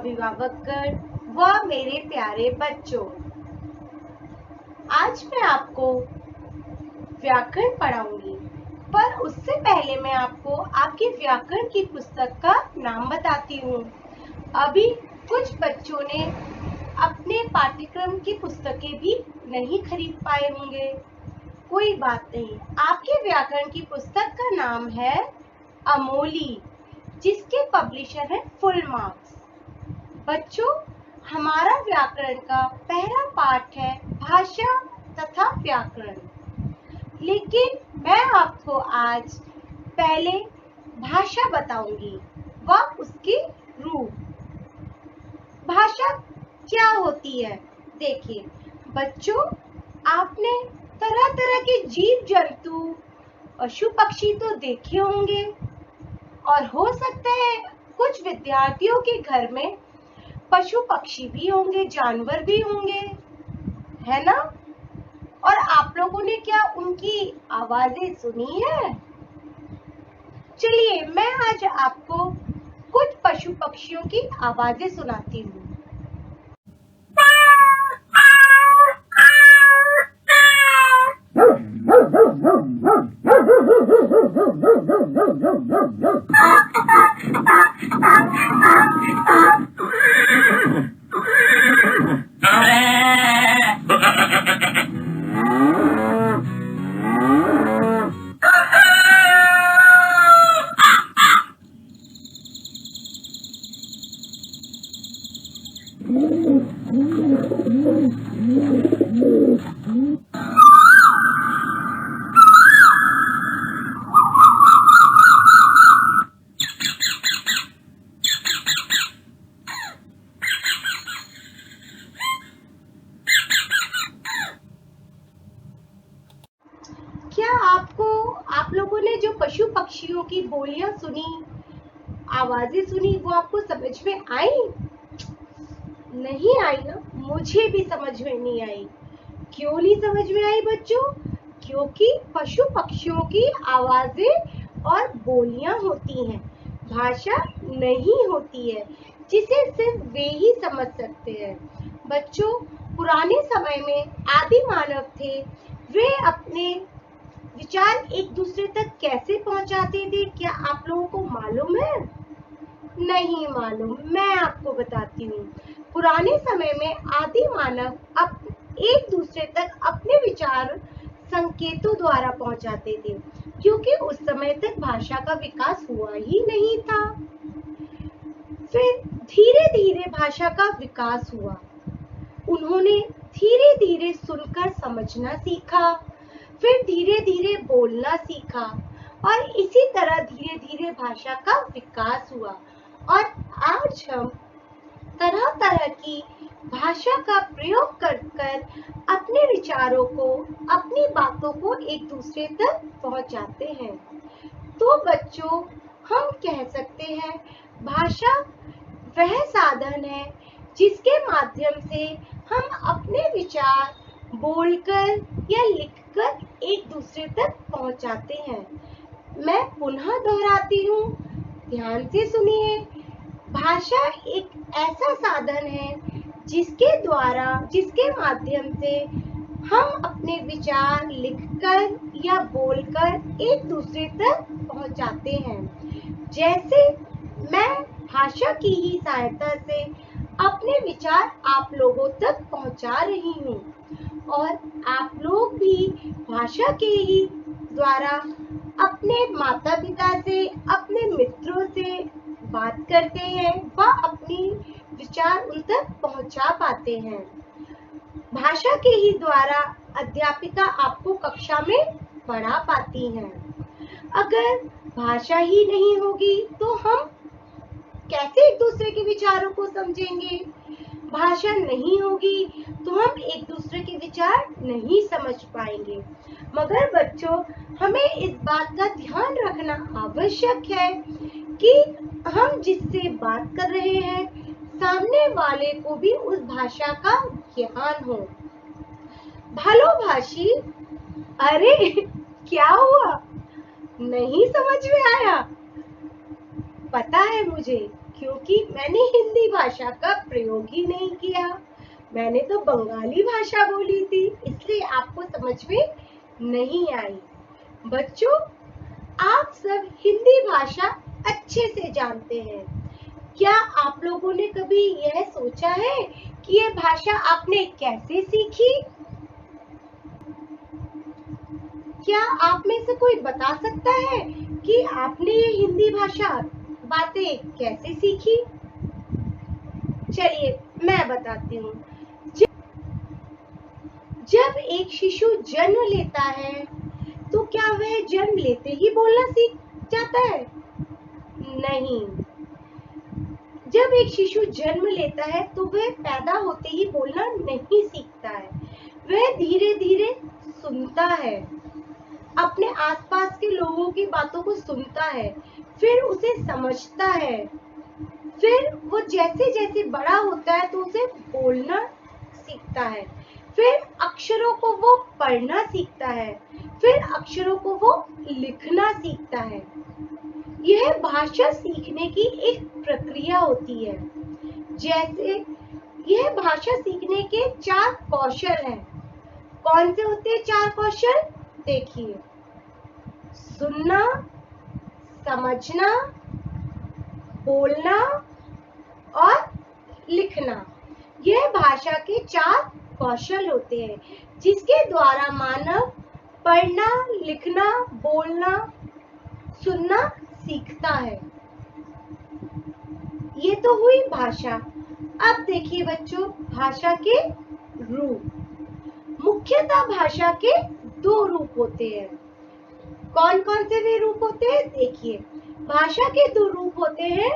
अभिभावकगण व मेरे प्यारे बच्चों, आज मैं आपको व्याकरण पढ़ाऊंगी। पर उससे पहले मैं आपको आपकी व्याकरण की पुस्तक का नाम बताती हूँ। अभी कुछ बच्चों ने अपने पाठ्यक्रम की पुस्तकें भी नहीं खरीद पाए होंगे। कोई बात नहीं, आपके व्याकरण की पुस्तक का नाम है अमोली, जिसके पब्लिशर है फुल मार्क्स। बच्चों, हमारा व्याकरण का पहला पाठ है भाषा तथा व्याकरण। लेकिन मैं आपको आज पहले भाषा बताऊंगी व उसके रूप। भाषा क्या होती है? देखिए बच्चों, आपने तरह तरह के जीव जंतु पशु पक्षी तो देखे होंगे, और हो सकता है कुछ विद्यार्थियों के घर में पशु पक्षी भी होंगे, जानवर भी होंगे, है ना? और आप लोगों ने क्या उनकी आवाजें सुनी है? चलिए मैं आज आपको कुछ पशु पक्षियों की आवाजें सुनाती हूँ। क्या आप लोगों ने जो पशु पक्षियों की बोलियां सुनी, आवाजें सुनी, वो आपको समझ में आई? नहीं आई ना? मुझे भी समझ में नहीं आई। क्यों नहीं समझ में आई बच्चों? क्योंकि पशु पक्षियों की आवाजें और बोलियां होती हैं, भाषा नहीं होती है, जिसे सिर्फ वे ही समझ सकते हैं। बच्चों, पुराने समय में आदि मानव थे, वे अपने विचार एक दूसरे तक कैसे पहुंचाते थे? क्या आप लोगों को मालूम है? नहीं मालूम? मैं आपको बताती हूँ। पुराने समय में आदि मानव एक दूसरे तक अपने विचार संकेतों द्वारा पहुंचाते थे, क्योंकि उस समय तक भाषा का विकास हुआ ही नहीं था। फिर धीरे धीरे भाषा का विकास हुआ। उन्होंने धीरे धीरे सुनकर समझना सीखा, फिर धीरे धीरे बोलना सीखा, और इसी तरह धीरे धीरे भाषा का विकास हुआ। और आज हम तरह तरह की भाषा का प्रयोग कर अपने विचारों को, अपनी बातों को एक दूसरे तक पहुंचाते हैं। तो बच्चों, हम कह सकते हैं भाषा वह साधन है जिसके माध्यम से हम अपने विचार बोलकर या लिखकर एक दूसरे तक पहुंचाते हैं। मैं पुनः दोहराती हूँ, ध्यान से सुनिए। भाषा एक ऐसा साधन है जिसके माध्यम से हम अपने विचार लिखकर या बोलकर एक दूसरे तक पहुंचाते हैं। जैसे मैं भाषा की ही सहायता से अपने विचार आप लोगों तक पहुंचा रही हूँ, और आप लोग भी भाषा के ही द्वारा अपने माता पिता से, अपने मित्रों से बात करते हैं व अपनी विचार उन तक पहुंचा पाते हैं। भाषा के ही द्वारा अध्यापिका आपको कक्षा में पढ़ा पाती हैं। अगर भाषा ही नहीं होगी तो हम कैसे एक दूसरे के विचारों को समझेंगे? भाषा नहीं होगी तो हम एक दूसरे के विचार नहीं समझ पाएंगे। मगर बच्चों, हमें इस बात का ध्यान रखना आवश्यक है कि हम जिससे बात कर रहे हैं, सामने वाले को भी उस भाषा का ज्ञान हो। भालोभाषी, अरे क्या हुआ? नहीं समझ में आया? पता है मुझे, क्योंकि मैंने हिंदी भाषा का प्रयोग ही नहीं किया, मैंने तो बंगाली भाषा बोली थी, इसलिए आपको समझ में नहीं आई। बच्चों, आप सब हिंदी भाषा अच्छे से जानते हैं। क्या आप लोगों ने कभी यह सोचा है कि ये भाषा आपने कैसे सीखी? क्या आप में से कोई बता सकता है कि आपने ये हिंदी भाषा बातें कैसे सीखी? चलिए मैं बताती हूँ। जब एक शिशु जन्म लेता है तो क्या वह जन्म लेते ही बोलना सीख जाता है? नहीं। जब एक शिशु जन्म लेता है तो वह पैदा होते ही बोलना नहीं सीखता है, वह धीरे धीरे सुनता है, अपने आसपास के लोगों की बातों को सुनता है, फिर उसे समझता है, फिर वो जैसे जैसे बड़ा होता है तो उसे बोलना सीखता है, फिर अक्षरों को वो पढ़ना सीखता है, फिर अक्षरों को वो लिखना सीखता है। यह भाषा सीखने की एक प्रक्रिया होती है। जैसे यह भाषा सीखने के 4 कौशल हैं। कौन से होते हैं 4 कौशल? देखिए, सुनना, समझना, बोलना और लिखना। यह भाषा के 4 कौशल होते हैं जिसके द्वारा मानव पढ़ना, लिखना, बोलना, सुनना सीखता है। ये तो हुई भाषा। अब देखिए बच्चों, भाषा के रूप। मुख्यतः भाषा के 2 रूप होते हैं। कौन कौन से वे रूप होते हैं? देखिए, भाषा के 2 रूप होते हैं,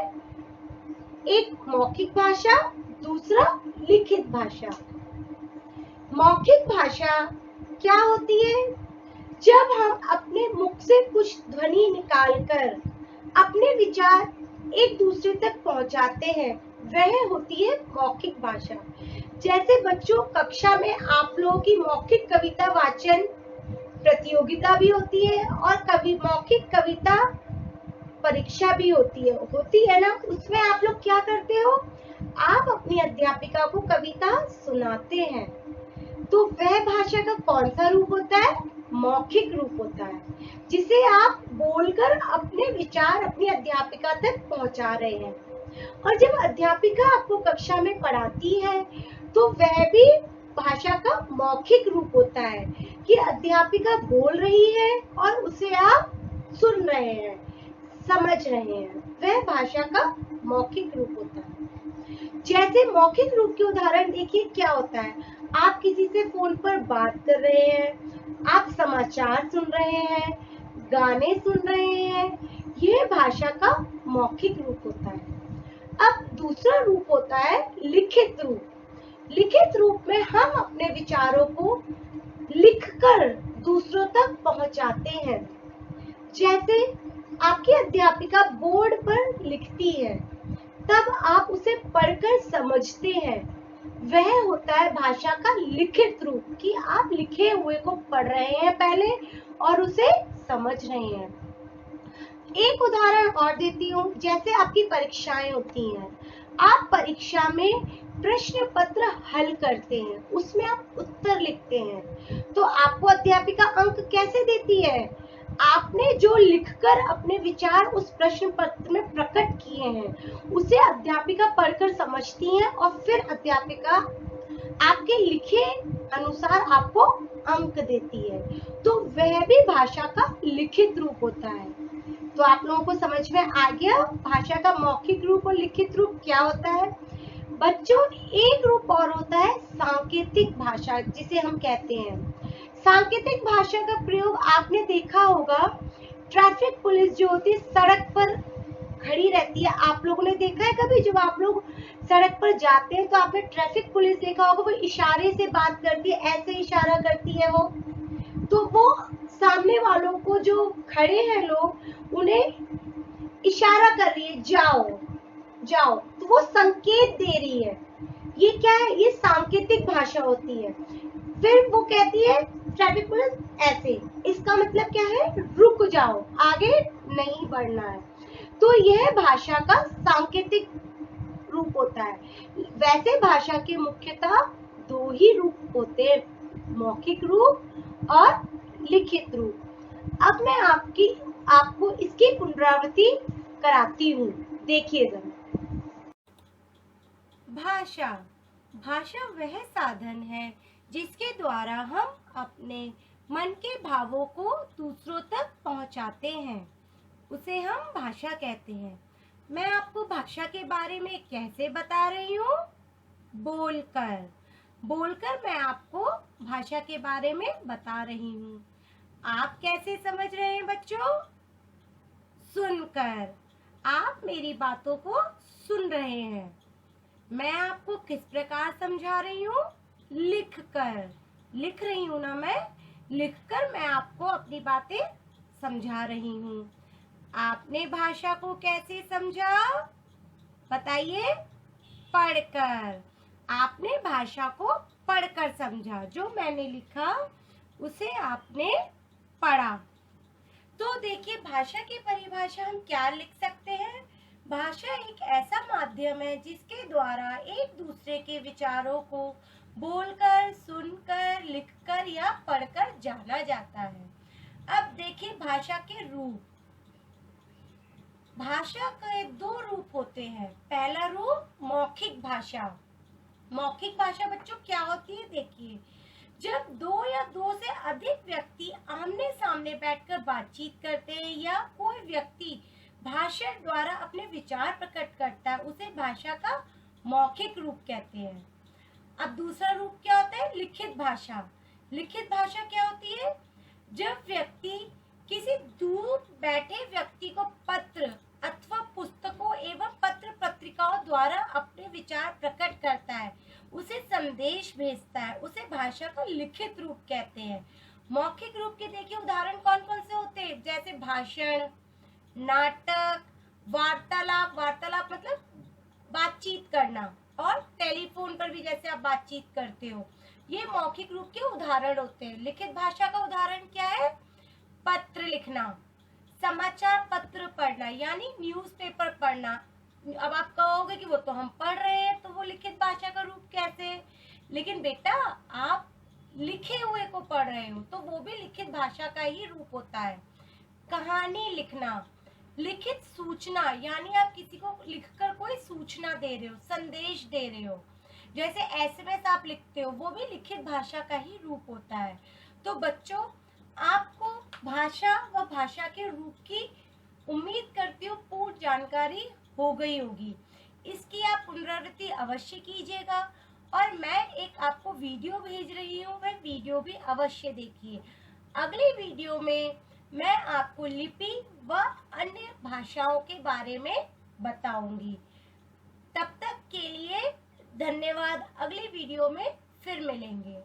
एक मौखिक भाषा, दूसरा लिखित भाषा। मौखिक भाषा क्या होती है? जब हम अपने मुख से कुछ ध्वनि निकालकर अपने विचार एक दूसरे तक पहुंचाते हैं, वह होती है मौखिक भाषा। जैसे बच्चों, कक्षा में आप लोगों की मौखिक कविता वाचन प्रतियोगिता भी होती है और मौखिक कविता परीक्षा भी होती है ना। उसमें आप लोग क्या करते हो? आप अपनी अध्यापिका को कविता सुनाते हैं। तो वह भाषा का कौन सा रूप होता है? मौखिक रूप होता है, जिसे आप बोलकर अपने विचार अपनी अध्यापिका तक पहुंचा रहे हैं। और जब अध्यापिका आपको कक्षा में पढ़ाती है तो वह भी भाषा का मौखिक रूप होता है कि अध्यापिका बोल रही है और उसे आप सुन रहे हैं, समझ रहे हैं। वह भाषा का मौखिक रूप होता है। जैसे मौखिक रूप के उदाहरण देखिए, क्या होता है? आप किसी से फोन पर बात कर रहे हैं, आप समाचार सुन रहे हैं, गाने सुन रहे हैं, यह भाषा का मौखिक रूप होता है। अब दूसरा रूप होता है लिखित रूप। लिखित रूप में हम अपने विचारों को लिखकर दूसरों तक पहुंचाते हैं। जैसे आपकी अध्यापिका बोर्ड पर लिखती है, तब आप उसे पढ़कर समझते हैं। वह होता है भाषा का लिखित रूप कि आप लिखे हुए को पढ़ रहे हैं पहले और उसे समझ रहे हैं। एक उदाहरण और देती हूँ। जैसे आपकी परीक्षाएं होती हैं, आप परीक्षा में प्रश्न पत्र हल करते हैं, उसमें आप उत्तर लिखते हैं, तो आपको अध्यापिका अंक कैसे देती है? आपने जो लिखकर अपने विचार उस प्रश्न पत्र में प्रकट किए हैं, उसे अध्यापिका पढ़कर समझती हैं और फिर अध्यापिका आपके लिखे अनुसार आपको अंक देती है। तो वह भी भाषा का लिखित रूप होता है। तो आप लोगों को समझ में आ गया भाषा का मौखिक रूप और लिखित रूप क्या होता है। बच्चों, एक रूप और होता है सांकेतिक भाषा, जिसे हम कहते हैं। सांकेतिक भाषा का प्रयोग आपने देखा होगा, ट्रैफिक पुलिस जो होती है सड़क पर खड़ी रहती है। आप लोगों ने देखा है कभी, जब आप लोग सड़क पर जाते हैं तो आपने ट्रैफिक पुलिस देखा होगा, वो इशारे से बात करती है, ऐसे इशारा करती है वो, तो वो सामने वालों को जो खड़े हैं लोग, उन्हें इशारा कर रही है, जाओ जाओ, तो वो संकेत दे रही है। ये क्या है? ये सांकेतिक भाषा होती है। फिर वो कहती है ट्रैफिक पुलिस ऐसे, इसका मतलब क्या है? रुक जाओ, आगे नहीं बढ़ना है। तो यह भाषा का सांकेतिक रूप होता है। वैसे भाषा के मुख्यतः दो ही रूप होते हैं, मौखिक रूप और लिखित रूप। अब मैं आपको इसकी पुनरावृत्ति कराती हूँ, देखिए जरा। भाषा भाषा वह साधन है जिसके द्वारा हम अपने मन के भावों को दूसरों तक पहुंचाते हैं, उसे हम भाषा कहते हैं। मैं आपको भाषा के बारे में कैसे बता रही हूँ? बोलकर बोलकर मैं आपको भाषा के बारे में बता रही हूँ। आप कैसे समझ रहे हैं बच्चों? सुनकर, आप मेरी बातों को सुन रहे हैं। मैं आपको किस प्रकार समझा रही हूँ? लिखकर, लिख रही हूँ ना मैं, लिखकर मैं आपको अपनी बातें समझा रही हूँ। आपने भाषा को कैसे समझा बताइए? पढ़कर। आपने भाषा को पढ़कर समझा, जो मैंने लिखा उसे आपने पढ़ा। तो देखिए, भाषा की परिभाषा हम क्या लिख सकते हैं? भाषा एक ऐसा माध्यम है जिसके द्वारा एक दूसरे के विचारों को बोलकर, सुनकर, लिखकर या पढ़कर जाना जाता है। अब देखिए भाषा के रूप। भाषा के दो रूप होते हैं। पहला रूप मौखिक भाषा। मौखिक भाषा बच्चों क्या होती है? देखिए, जब दो या दो से अधिक व्यक्ति आमने सामने बैठकर बातचीत करते हैं या कोई व्यक्ति भाषण द्वारा अपने विचार प्रकट करता है, उसे भाषा का मौखिक रूप कहते हैं। अब दूसरा रूप क्या होता है? लिखित भाषा। लिखित भाषा क्या होती है? जब व्यक्ति किसी दूर बैठे व्यक्ति को पत्र अथवा पुस्तकों एवं पत्र पत्रिकाओं द्वारा अपने विचार प्रकट करता है, उसे संदेश भेजता है, उसे भाषा का लिखित रूप कहते हैं। मौखिक रूप के देखिए उदाहरण कौन कौन से होते हैं? जैसे भाषण, नाटक, वार्तालाप। वार्तालाप मतलब बातचीत करना, और टेलीफोन पर भी जैसे आप बातचीत करते हो, ये मौखिक रूप के उदाहरण होते हैं। लिखित भाषा का उदाहरण क्या है? पत्र लिखना, समाचार पत्र पढ़ना यानी न्यूज़पेपर पढ़ना। अब आप कहोगे कि वो तो हम पढ़ रहे हैं, तो वो लिखित भाषा का रूप कैसे? लेकिन बेटा, आप लिखे हुए को पढ़ रहे हो तो वो भी लिखित भाषा का ही रूप होता है। कहानी लिखना, लिखित सूचना यानी आप किसी को लिखकर कोई सूचना दे रहे हो, संदेश दे रहे हो, जैसे एसएमएस आप लिखते हो, वो भी लिखित भाषा का ही रूप होता है। तो बच्चों, आपको भाषा व भाषा के रूप की उम्मीद करती हूँ पूर्ण जानकारी हो गई होगी। इसकी आप पुनरावृत्ति अवश्य कीजिएगा, और मैं एक आपको वीडियो भेज रही हूँ, वह वीडियो भी अवश्य देखिए। अगली वीडियो में मैं आपको लिपि व अन्य भाषाओं के बारे में बताऊंगी। तब तक के लिए धन्यवाद। अगली वीडियो में फिर मिलेंगे।